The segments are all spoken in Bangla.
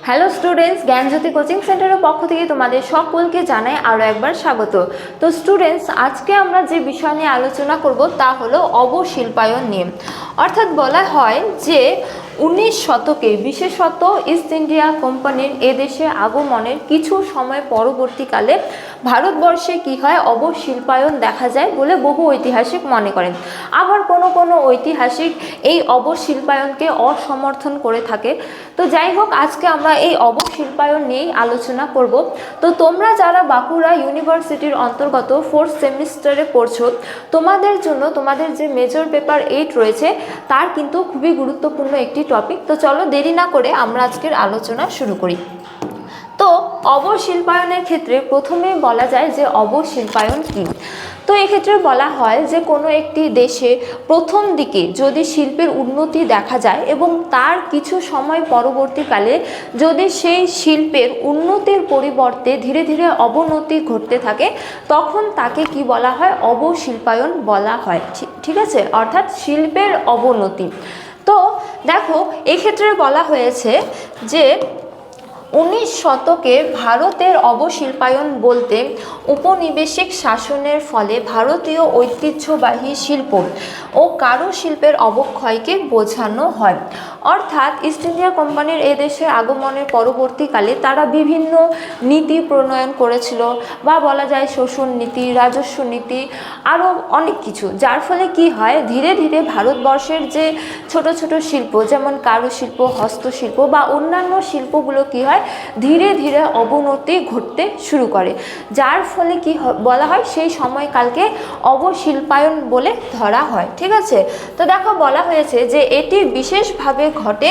হ্যালো স্টুডেন্টস, জ্ঞানজ্যোতি কোচিং সেন্টারের পক্ষ থেকে তোমাদের সকলকে জানাই আরও একবার স্বাগত। তো স্টুডেন্টস, আজকে আমরা যে বিষয় নিয়ে আলোচনা করব তা হলো অবশিল্পায়ন নিয়ে। অর্থাৎ বলা হয় যে 19 শতকে বিশেষত ইস্ট ইন্ডিয়া কোম্পানির এদেশে আগমনের কিছু সময় পরবর্তীকালে ভারতবর্ষে কি হয়, অবশিল্পায়ন দেখা যায় বলে বহু ঐতিহাসিক মনে করেন। আবার কোনো ঐতিহাসিক এই অবশিল্পায়নকে অসমর্থন করে থাকে। তো যাই হোক, আজকে আমরা এই অবশিল্পায়ন নিয়েই আলোচনা করব। তো তোমরা যারা বাঁকুড়া ইউনিভার্সিটির অন্তর্গত 4th সেমিস্টারে পড়ছো, তোমাদের জন্য তোমাদের যে মেজর পেপার 8 রয়েছে তার কিন্তু খুবই গুরুত্বপূর্ণ একটি টপিক। তো চলো দেরি না করে আমরা আজকের আলোচনা শুরু করি। তো অবশিল্পায়নের ক্ষেত্রে প্রথমেই বলা যায় যে অবশিল্পায়ন কী। তো এক্ষেত্রে বলা হয় যে কোনো একটি দেশে প্রথম দিকে যদি শিল্পের উন্নতি দেখা যায় এবং তার কিছু সময় পরবর্তীকালে যদি সেই শিল্পের উন্নতির পরিবর্তে ধীরে ধীরে অবনতি ঘটতে থাকে, তখন তাকে কি বলা হয়, অবশিল্পায়ন বলা হয়। ঠিক আছে, অর্থাৎ শিল্পের অবনতি। তো দেখো, এক্ষেত্রে বলা হয়েছে যে 19 শতকে ভারতের অবশিল্পায়ন বলতে উপনিবেশিক শাসনের ফলে ভারতীয় ঐতিহ্যবাহী শিল্প ও কারুশিল্পের অবক্ষয়কে বোঝানো হয়। অর্থাৎ ইস্ট ইন্ডিয়া কোম্পানির এদেশে আগমনের পরবর্তীকালে তারা বিভিন্ন নীতি প্রণয়ন করেছিল, বা বলা যায় শোষণ নীতি, রাজস্ব নীতি, আরও অনেক কিছু, যার ফলে কি হয়, ধীরে ধীরে ভারতবর্ষের যে ছোট ছোট শিল্প যেমন কারুশিল্প, হস্তশিল্প বা অন্যান্য শিল্পগুলো কি হয়, ধীরে ধীরে অবনতি ঘটতে শুরু করে, যার ফলে কি বলা হয়, সেই সময়কালকে অবশিল্পায়ন বলে ধরা হয়। ঠিক আছে, তো দেখো বলা হয়েছে যে এটি বিশেষভাবে ঘটে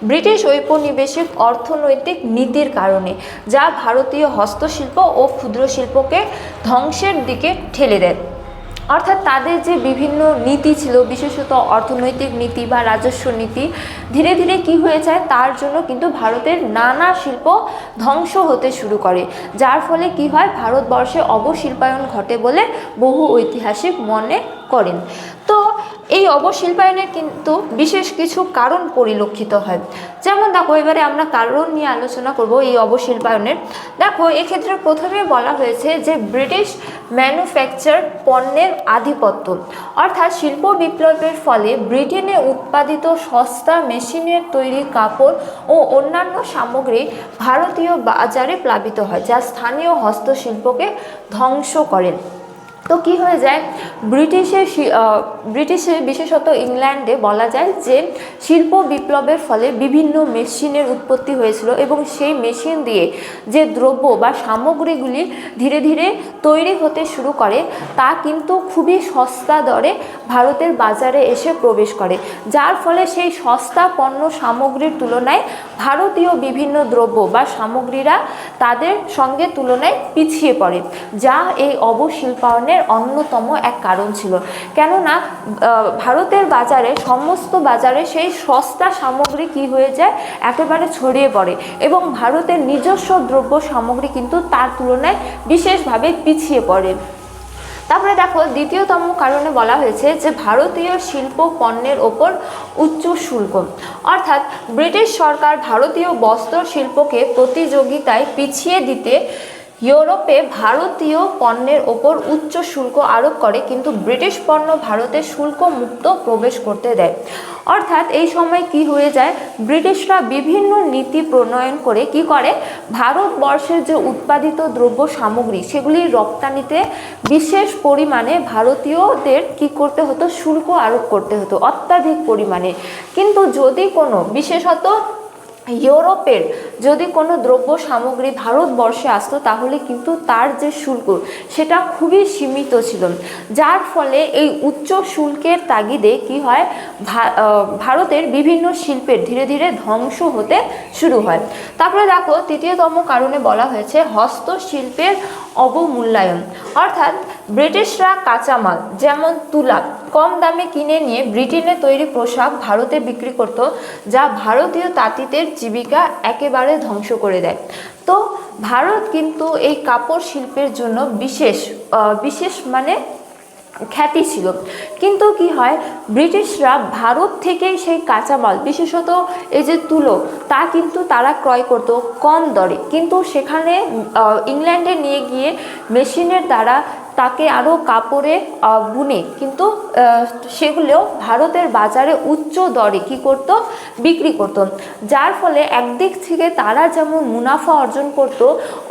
ব্রিটিশ ঔপনিবেশিক অর্থনৈতিক নীতির কারণে, যা ভারতীয় হস্তশিল্প ও ক্ষুদ্র শিল্পকে ধ্বংসের দিকে ঠেলে দেয়। অর্থাৎ তাদের যে বিভিন্ন নীতি ছিল, বিশেষত অর্থনৈতিক নীতি বা রাজস্ব নীতি, ধীরে ধীরে কি হয়ে যায়, তার জন্য কিন্তু ভারতের নানা শিল্প ধ্বংস হতে শুরু করে, যার ফলে কি হয়, ভারতবর্ষে অবশিল্পায়ন ঘটে বলে বহু ঐতিহাসিক মনে করেন। তো এই অবশিল্পায়নের কিন্তু বিশেষ কিছু কারণ পরিলক্ষিত হয়। যেমন দেখো, এবারে আমরা কারণ নিয়ে আলোচনা করব এই অবশিল্পায়নের। দেখো, এক্ষেত্রে প্রথমে বলা হয়েছে যে ব্রিটিশ ম্যানুফ্যাকচার পণ্যের আধিপত্য, অর্থাৎ শিল্প বিপ্লবের ফলে ব্রিটেনে উৎপাদিত সস্তা মেশিনের তৈরি কাপড় ও অন্যান্য সামগ্রী ভারতীয় বাজারে প্লাবিত হয়, যা স্থানীয় হস্তশিল্পকে ধ্বংস করে। তো কি হয়ে যায়, ব্রিটিশে বিশেষত ইংল্যান্ডে বলা যায় যে শিল্প বিপ্লবের ফলে বিভিন্ন মেশিনের উৎপত্তি হয়েছিল এবং সেই মেশিন দিয়ে যে দ্রব্য বা সামগ্রীগুলি ধীরে ধীরে তৈরি হতে শুরু করে, তা কিন্তু খুবই সস্তা দরে ভারতের বাজারে এসে প্রবেশ করে, যার ফলে সেই সস্তা পণ্য সামগ্রীর তুলনায় ভারতীয় বিভিন্ন দ্রব্য বা সামগ্রীরা তাদের সঙ্গে তুলনায় পিছিয়ে পড়ে, যা এই অবশিল্পায়নের অন্যতম এক কারণ ছিল। কেননা ভারতের বাজারে, সমস্ত বাজারে সেই সস্তা সামগ্রী কি হয়ে যায়, একেবারে ছড়িয়ে পড়ে এবং ভারতের নিজস্ব দ্রব্য সামগ্রী কিন্তু তার তুলনায় বিশেষভাবে পিছিয়ে পড়ে। তারপরে দেখো, দ্বিতীয়তম কারণে বলা হয়েছে যে ভারতীয় শিল্প পণ্যের ওপর উচ্চ শুল্ক, অর্থাৎ ব্রিটিশ সরকার ভারতীয় বস্ত্র শিল্পকে প্রতিযোগিতায় পিছিয়ে দিতে ইউরোপে ভারতীয় পণ্যের ওপর উচ্চ শুল্ক আরোপ করে, কিন্তু ব্রিটিশ পণ্য ভারতে শুল্ক মুক্ত প্রবেশ করতে দেয়। অর্থাৎ এই সময় কি হয়ে যায়, ব্রিটিশরা বিভিন্ন নীতি প্রণয়ন করে কি করে, ভারতবর্ষের যে উৎপাদিত দ্রব্য সামগ্রী সেগুলি রপ্তানিতে বিশেষ পরিমাণে ভারতীয়দের কি করতে হতো, শুল্ক আরোপ করতে হতো অত্যাধিক পরিমাণে। কিন্তু যদি কোনো বিশেষত ইউরোপের যদি কোনো দ্রব্য সামগ্রী ভারতবর্ষে আসতো, তাহলে কিন্তু তার যে শুল্ক সেটা খুবই সীমিত ছিল, যার ফলে এই উচ্চ শুল্কের তাগিদে কি হয়, ভারতের বিভিন্ন শিল্পের ধীরে ধীরে ধ্বংস হতে শুরু হয়। তারপরে দেখো, তৃতীয়তম কারণে বলা হয়েছে হস্তশিল্পের অবমূল্যায়ন, অর্থাৎ ব্রিটিশরা কাঁচামাল যেমন তুলা কম দামে কিনে নিয়ে ব্রিটেনে তৈরি পোশাক ভারতে বিক্রি করত, যা ভারতীয় তাঁতিদের জীবিকা একেবারে ধ্বংস করে দেয়। তো ভারত কিন্তু এই কাপড় শিল্পের জন্য বিশেষ মানে খ্যাতি ছিল। কিন্তু কি হয়, ব্রিটিশরা ভারত থেকেই সেই কাঁচামাল, বিশেষত এই যে তুলো, তা কিন্তু তারা ক্রয় করতো কম দরে, কিন্তু সেখানে ইংল্যান্ডে নিয়ে গিয়ে মেশিনের দ্বারা তাকে আরও কাপড়ে বুনে কিন্তু সেগুলো ভারতের বাজারে উচ্চ দরে কী করতো, বিক্রি করতো। যার ফলে একদিক থেকে তারা যেমন মুনাফা অর্জন করত,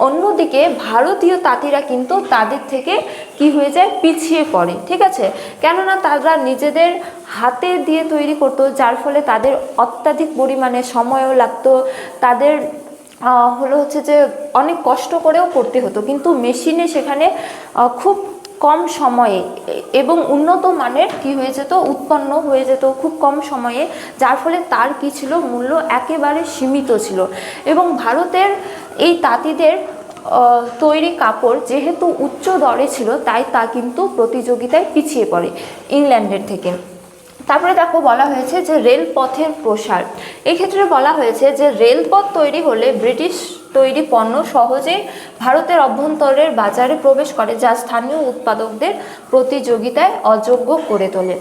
অন্যদিকে ভারতীয় তাঁতিরা কিন্তু তাদের থেকে কি হয়ে যায়, পিছিয়ে পড়ে। ঠিক আছে, কেননা তারা নিজেদের হাতে দিয়ে তৈরি করতো, যার ফলে তাদের অত্যাধিক পরিমাণে সময়ও লাগতো, তাদের হচ্ছে যে অনেক কষ্ট করেও করতে হতো, কিন্তু মেশিনে সেখানে খুব কম সময়ে এবং উন্নত মানের কি হয়ে যেত, উৎপন্ন হয়ে যেত খুব কম সময়ে, যার ফলে তার কি ছিল, মূল্য একেবারে সীমিত ছিল। এবং ভারতের এই তাঁতিদের তৈরি কাপড় যেহেতু উচ্চ দরে ছিল, তাই তা কিন্তু প্রতিযোগিতায় পিছিয়ে পড়ে ইংল্যান্ডের থেকে। তারপরে দেখো বলা হয়েছে যে রেলপথের প্রসার। এক্ষেত্রে বলা হয়েছে যে রেলপথ তৈরি হলে ব্রিটিশ তৈরি পণ্য সহজেই ভারতের অভ্যন্তরের বাজারে প্রবেশ করে, যা স্থানীয় উৎপাদকদের প্রতিযোগিতায় অযোগ্য করে তোলে।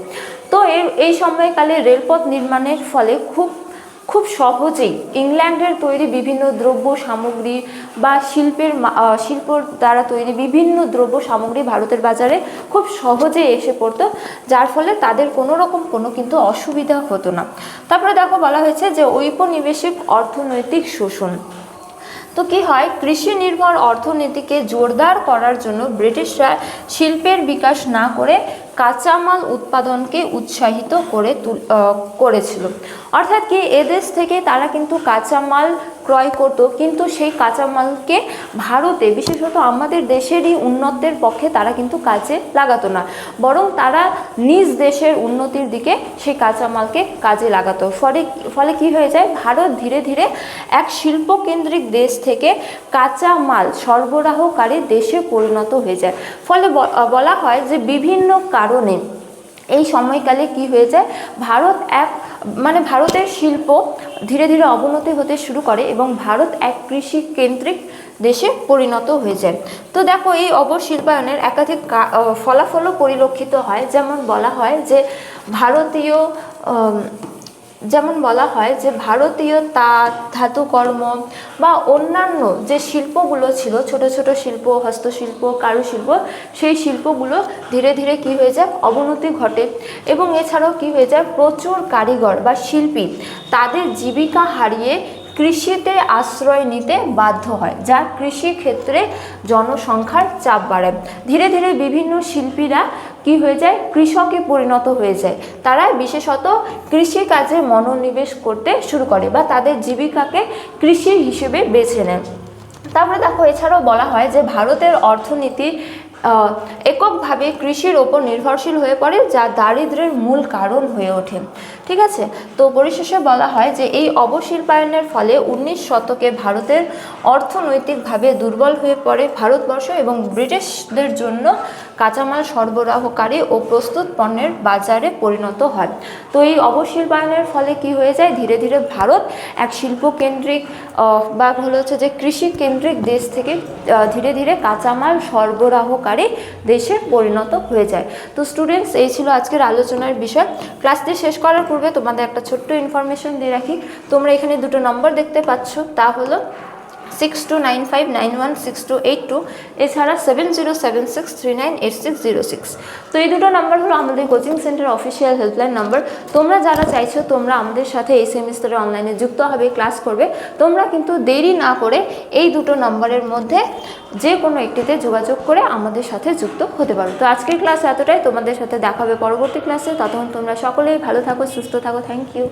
তো এই সময়কালে রেলপথ নির্মাণের ফলে খুব সহজেই ইংল্যান্ডের তৈরি বিভিন্ন দ্রব্য সামগ্রী বা শিল্পর দ্বারা তৈরি বিভিন্ন দ্রব্য সামগ্রী ভারতের বাজারে খুব সহজেই এসে পড়তো, যার ফলে তাদের কোনো কিন্তু অসুবিধা হতো না। তারপরে দেখো বলা হয়েছে যে ঔপনিবেশিক অর্থনৈতিক শোষণ। তো কি হয়, কৃষি নির্ভর অর্থনীতিকে জোরদার করার জন্য ব্রিটিশরা শিল্পের বিকাশ না করে কাঁচামাল উৎপাদনকে উৎসাহিত করেছিল। অর্থাৎ কি, এদেশ থেকে তারা কিন্তু কাঁচামাল ক্রয় করত, কিন্তু সেই কাঁচামালকে ভারতে, বিশেষত আমাদের দেশেরই উন্নতির পক্ষে তারা কিন্তু কাজে লাগাতো না, বরং তারা নিজ দেশের উন্নতির দিকে সেই কাঁচামালকে কাজে লাগাতো। ফলে কি হয়ে যায়, ভারত ধীরে ধীরে এক শিল্পকেন্দ্রিক দেশ থেকে কাঁচামাল সরবরাহকারী দেশে পরিণত হয়ে যায়। ফলে বলা হয় যে বিভিন্ন কারণে এই সময়কালে কি হয়ে যায়, ভারতের শিল্প ধীরে ধীরে অবনতি হতে শুরু করে এবং ভারত এক কৃষি কেন্দ্রিক দেশে পরিণত হয়ে যায়। তো দেখো, এই অবশিল্পায়নের একাধিক ফলাফলও পরিলক্ষিত হয়। যেমন বলা হয় যে ভারতীয় তাঁত, ধাতুকর্ম বা অন্যান্য যে শিল্পগুলো ছিল, ছোট ছোট শিল্প, হস্তশিল্প, কারুশিল্প, সেই শিল্পগুলো ধীরে ধীরে কি হয়ে যায়, অবনতি ঘটে। এবং এছাড়াও কি হয়ে যায়, প্রচুর কারিগর বা শিল্পী তাদের জীবিকা হারিয়ে কৃষিতে আশ্রয় নিতে বাধ্য হয়, যা কৃষি ক্ষেত্রে জনসংখ্যার চাপ বাড়ায়। ধীরে ধীরে বিভিন্ন শিল্পীরা কি হয়ে যায়, কৃষকে পরিণত হয়ে যায়। তারা বিশেষত কৃষিকাজে মনোনিবেশ করতে শুরু করে বা তাদের জীবিকাকে কৃষি হিসেবে বেছে নেয়। তারপরে দেখো, এছাড়াও বলা হয় যে ভারতের অর্থনীতি এককভাবে কৃষির ওপর নির্ভরশীল হয়ে পড়ে, যা দারিদ্র্যের মূল কারণ হয়ে ওঠে। ঠিক আছে, তো পরিশেষে বলা হয় যে এই অবশিল্পায়নের ফলে 19 শতকে ভারতের অর্থনৈতিকভাবে দুর্বল হয়ে পড়ে ভারতবর্ষ এবং ব্রিটিশদের জন্য কাঁচামাল সরবরাহকারী ও প্রস্তুত পণ্যের বাজারে পরিণত হয়। তো এই অবশিল্পায়নের ফলে কি হয়ে যায়, ধীরে ধীরে ভারত এক শিল্পকেন্দ্রিক বা হচ্ছে যে কৃষি কেন্দ্রিক দেশ থেকে ধীরে ধীরে কাঁচামাল সরবরাহকারী দেশে পরিণত হয়ে যায়। তো স্টুডেন্টস, এই ছিল আজকের আলোচনার বিষয়। ক্লাসটি শেষ করার পূর্বে তোমাদের একটা ছোট্ট ইনফরমেশন দিয়ে রাখি। তোমরা এখানে দুটো নম্বর দেখতে পাচ্ছ, তা হলো 6295916282, এছাড়া 7076398606। তো এই দুটো নাম্বার হলো আমাদের coaching centre official helpline number. তোমরা যারা চাইছো তোমরা আমাদের সাথে এই সেমিস্টারে অনলাইনে যুক্ত হবে, ক্লাস করবে, তোমরা কিন্তু দেরি না করে এই দুটো নাম্বারের মধ্যে যে কোনো একটিতে যোগাযোগ করে আমাদের সাথে যুক্ত হতে পারো। তো আজকের ক্লাস এতটাই, তোমাদের সাথে দেখা হবে পরবর্তী ক্লাসে। ততক্ষণ তোমরা সকলেই ভালো থাকো, সুস্থ থাকো। Thank you.